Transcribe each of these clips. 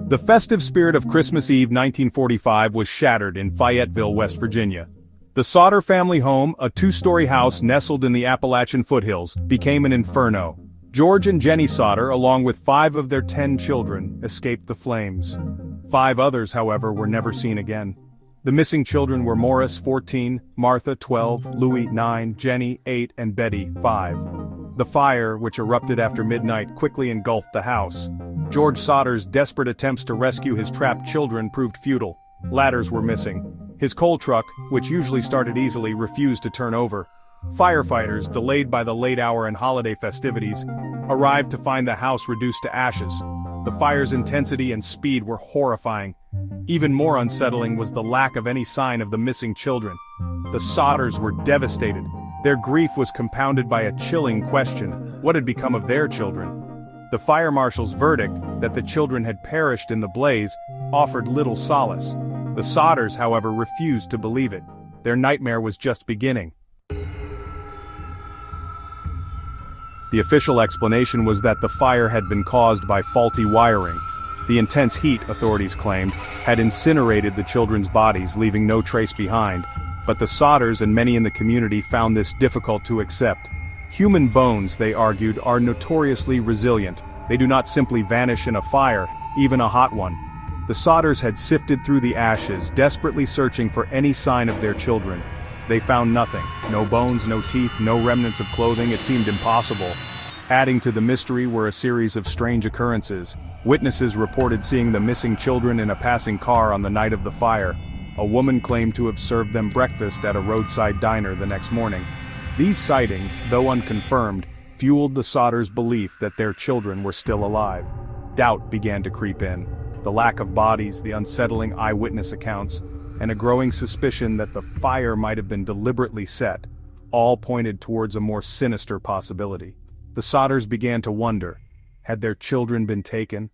The festive spirit of Christmas Eve 1945 was shattered in Fayetteville, West Virginia. The Sodder family home, a two-story house nestled in the Appalachian foothills, became an inferno. George and Jenny Sodder, along with 5 of their 10 children, escaped the flames. 5 others, however, were never seen again. The missing children were Morris, 14, Martha, 12, Louis, 9, Jenny, 8, and Betty, 5. The fire, which erupted after midnight, quickly engulfed the house. George Sodder's desperate attempts to rescue his trapped children proved futile. Ladders were missing. His coal truck, which usually started easily, refused to turn over. Firefighters, delayed by the late hour and holiday festivities, arrived to find the house reduced to ashes. The fire's intensity and speed were horrifying. Even more unsettling was the lack of any sign of the missing children. The Sodders were devastated. Their grief was compounded by a chilling question: what had become of their children? The fire marshal's verdict, that the children had perished in the blaze, offered little solace. The Sodders, however, refused to believe it. Their nightmare was just beginning. The official explanation was that the fire had been caused by faulty wiring. The intense heat, authorities claimed, had incinerated the children's bodies, leaving no trace behind. But the Sodders and many in the community found this difficult to accept. Human bones, they argued, are notoriously resilient. They do not simply vanish in a fire, even a hot one. The Sodders had sifted through the ashes, desperately searching for any sign of their children. They found nothing. No bones, no teeth, no remnants of clothing. It seemed impossible. Adding to the mystery were a series of strange occurrences. Witnesses reported seeing the missing children in a passing car on the night of the fire. A woman claimed to have served them breakfast at a roadside diner the next morning. These sightings, though unconfirmed, fueled the Sodders' belief that their children were still alive. Doubt began to creep in. The lack of bodies, the unsettling eyewitness accounts, and a growing suspicion that the fire might have been deliberately set, all pointed towards a more sinister possibility. The Sodders began to wonder, had their children been taken?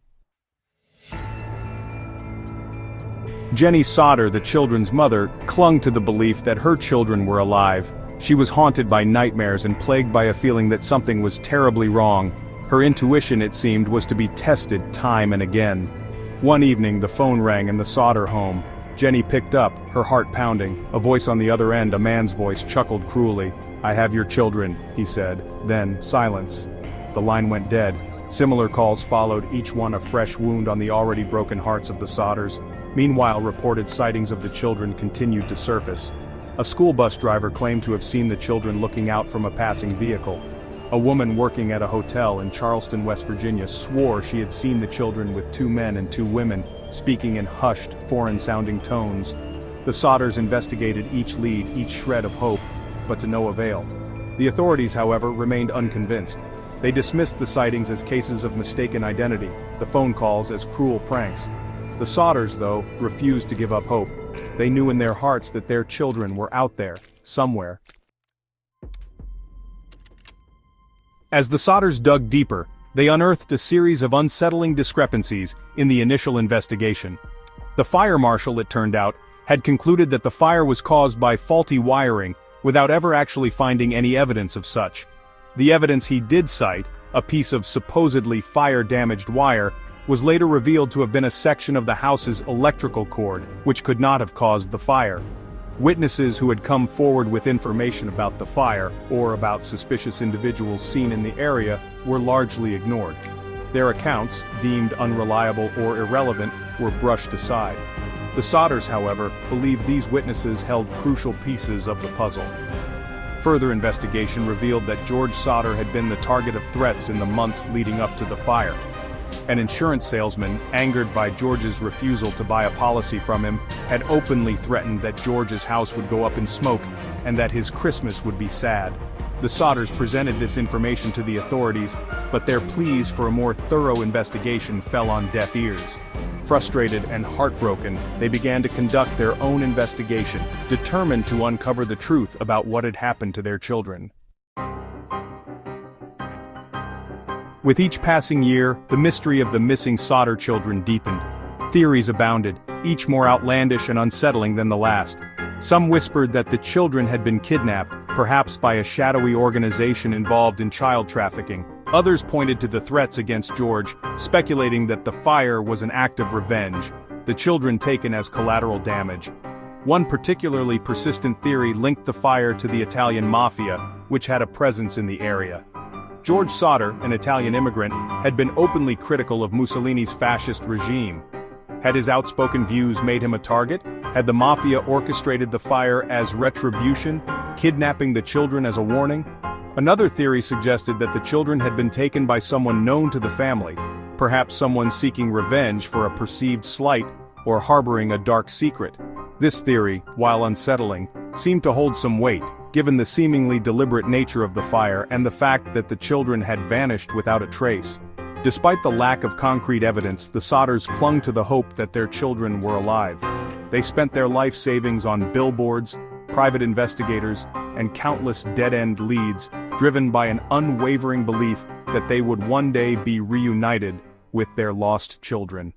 Jenny Sodder, the children's mother, clung to the belief that her children were alive. She was haunted by nightmares and plagued by a feeling that something was terribly wrong. Her intuition, it seemed, was to be tested time and again. One evening, the phone rang in the Sodder home. Jenny picked up, her heart pounding. A voice on the other end, a man's voice, chuckled cruelly. "I have your children," he said. Then, silence. The line went dead. Similar calls followed, each one a fresh wound on the already broken hearts of the Sodders. Meanwhile, reported sightings of the children continued to surface. A school bus driver claimed to have seen the children looking out from a passing vehicle. A woman working at a hotel in Charleston, West Virginia, swore she had seen the children with 2 men and 2 women, speaking in hushed, foreign-sounding tones. The Sodders investigated each lead, each shred of hope, but to no avail. The authorities, however, remained unconvinced. They dismissed the sightings as cases of mistaken identity, the phone calls as cruel pranks. The Sodders, though, refused to give up hope. They knew in their hearts that their children were out there, somewhere. As the Sodders dug deeper, they unearthed a series of unsettling discrepancies in the initial investigation. The fire marshal, it turned out, had concluded that the fire was caused by faulty wiring, without ever actually finding any evidence of such. The evidence he did cite, a piece of supposedly fire-damaged wire, was later revealed to have been a section of the house's electrical cord, which could not have caused the fire. Witnesses who had come forward with information about the fire, or about suspicious individuals seen in the area, were largely ignored. Their accounts, deemed unreliable or irrelevant, were brushed aside. The Sodders, however, believed these witnesses held crucial pieces of the puzzle. Further investigation revealed that George Sodder had been the target of threats in the months leading up to the fire. An insurance salesman, angered by George's refusal to buy a policy from him, had openly threatened that George's house would go up in smoke and that his Christmas would be sad. The Sodders presented this information to the authorities, but their pleas for a more thorough investigation fell on deaf ears. Frustrated and heartbroken, they began to conduct their own investigation, determined to uncover the truth about what had happened to their children. With each passing year, the mystery of the missing Sodder children deepened. Theories abounded, each more outlandish and unsettling than the last. Some whispered that the children had been kidnapped, perhaps by a shadowy organization involved in child trafficking. Others pointed to the threats against George, speculating that the fire was an act of revenge, the children taken as collateral damage. One particularly persistent theory linked the fire to the Italian mafia, which had a presence in the area. George Sodder, an Italian immigrant, had been openly critical of Mussolini's fascist regime. Had his outspoken views made him a target? Had the mafia orchestrated the fire as retribution, kidnapping the children as a warning? Another theory suggested that the children had been taken by someone known to the family, perhaps someone seeking revenge for a perceived slight or harboring a dark secret. This theory, while unsettling, seemed to hold some weight, given the seemingly deliberate nature of the fire and the fact that the children had vanished without a trace. Despite the lack of concrete evidence, the Sodders clung to the hope that their children were alive. They spent their life savings on billboards, private investigators, and countless dead-end leads, driven by an unwavering belief that they would one day be reunited with their lost children.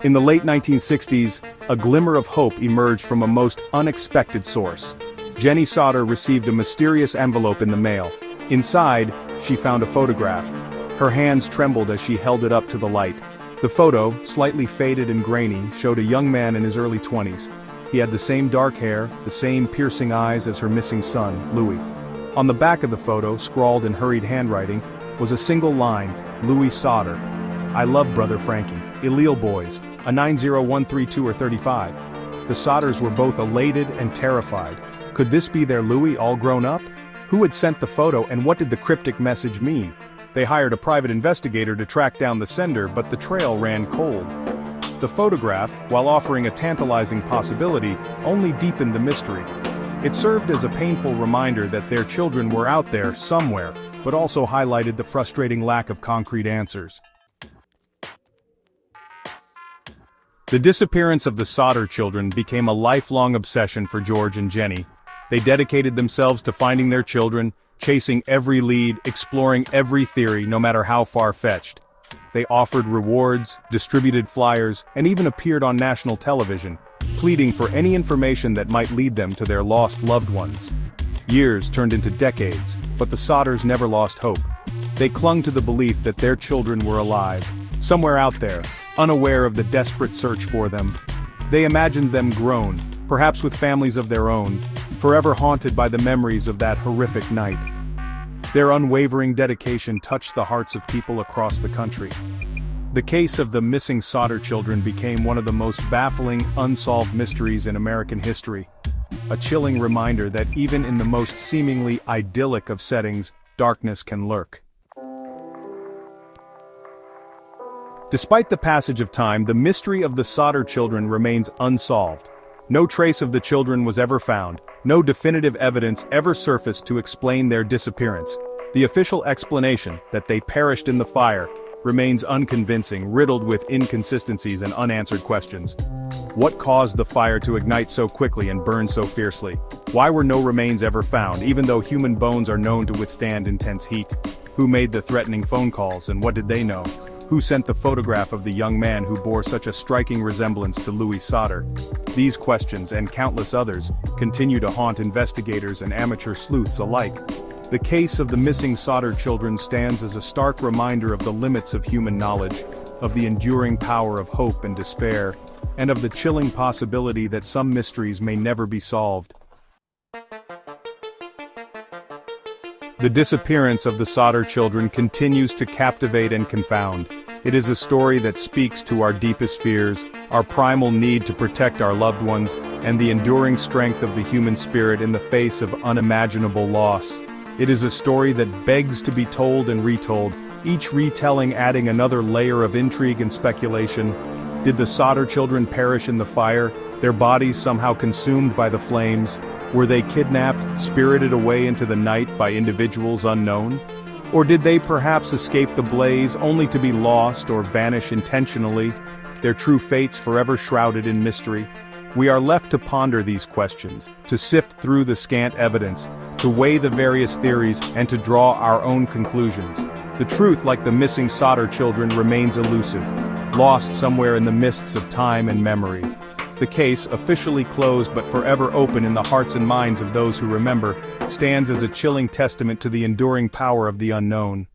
In the late 1960s, a glimmer of hope emerged from a most unexpected source. Jenny Sodder received a mysterious envelope in the mail. Inside, she found a photograph. Her hands trembled as she held it up to the light. The photo, slightly faded and grainy, showed a young man in his early 20s. He had the same dark hair, the same piercing eyes as her missing son, Louis. On the back of the photo, scrawled in hurried handwriting, was a single line, Louis Sodder. I love brother Frankie. Allele boys. A 90132 or 35. The Sodders were both elated and terrified. Could this be their Louis all grown up? Who had sent the photo and what did the cryptic message mean? They hired a private investigator to track down the sender, but the trail ran cold. The photograph, while offering a tantalizing possibility, only deepened the mystery. It served as a painful reminder that their children were out there somewhere, but also highlighted the frustrating lack of concrete answers. The disappearance of the Sodder children became a lifelong obsession for George and Jenny. They dedicated themselves to finding their children, chasing every lead, exploring every theory, no matter how far-fetched. They offered rewards, distributed flyers, and even appeared on national television, pleading for any information that might lead them to their lost loved ones. Years turned into decades, but the Sodders never lost hope. They clung to the belief that their children were alive, somewhere out there, unaware of the desperate search for them. They imagined them grown, perhaps with families of their own, forever haunted by the memories of that horrific night. Their unwavering dedication touched the hearts of people across the country. The case of the missing Sodder children became one of the most baffling, unsolved mysteries in American history. A chilling reminder that even in the most seemingly idyllic of settings, darkness can lurk. Despite the passage of time, the mystery of the Sodder children remains unsolved. No trace of the children was ever found, no definitive evidence ever surfaced to explain their disappearance. The official explanation, that they perished in the fire, remains unconvincing, riddled with inconsistencies and unanswered questions. What caused the fire to ignite so quickly and burn so fiercely? Why were no remains ever found, even though human bones are known to withstand intense heat? Who made the threatening phone calls, and what did they know? Who sent the photograph of the young man who bore such a striking resemblance to Louis Sodder? These questions, and countless others, continue to haunt investigators and amateur sleuths alike. The case of the missing Sodder children stands as a stark reminder of the limits of human knowledge, of the enduring power of hope and despair, and of the chilling possibility that some mysteries may never be solved. The disappearance of the Sodder children continues to captivate and confound. It is a story that speaks to our deepest fears, our primal need to protect our loved ones, and the enduring strength of the human spirit in the face of unimaginable loss. It is a story that begs to be told and retold, each retelling adding another layer of intrigue and speculation. Did the Sodder children perish in the fire, their bodies somehow consumed by the flames? Were they kidnapped, spirited away into the night by individuals unknown? Or did they perhaps escape the blaze only to be lost or vanish intentionally, their true fates forever shrouded in mystery? We are left to ponder these questions, to sift through the scant evidence, to weigh the various theories, and to draw our own conclusions. The truth, like the missing Sodder children, remains elusive, lost somewhere in the mists of time and memory. The case, officially closed but forever open in the hearts and minds of those who remember, stands as a chilling testament to the enduring power of the unknown.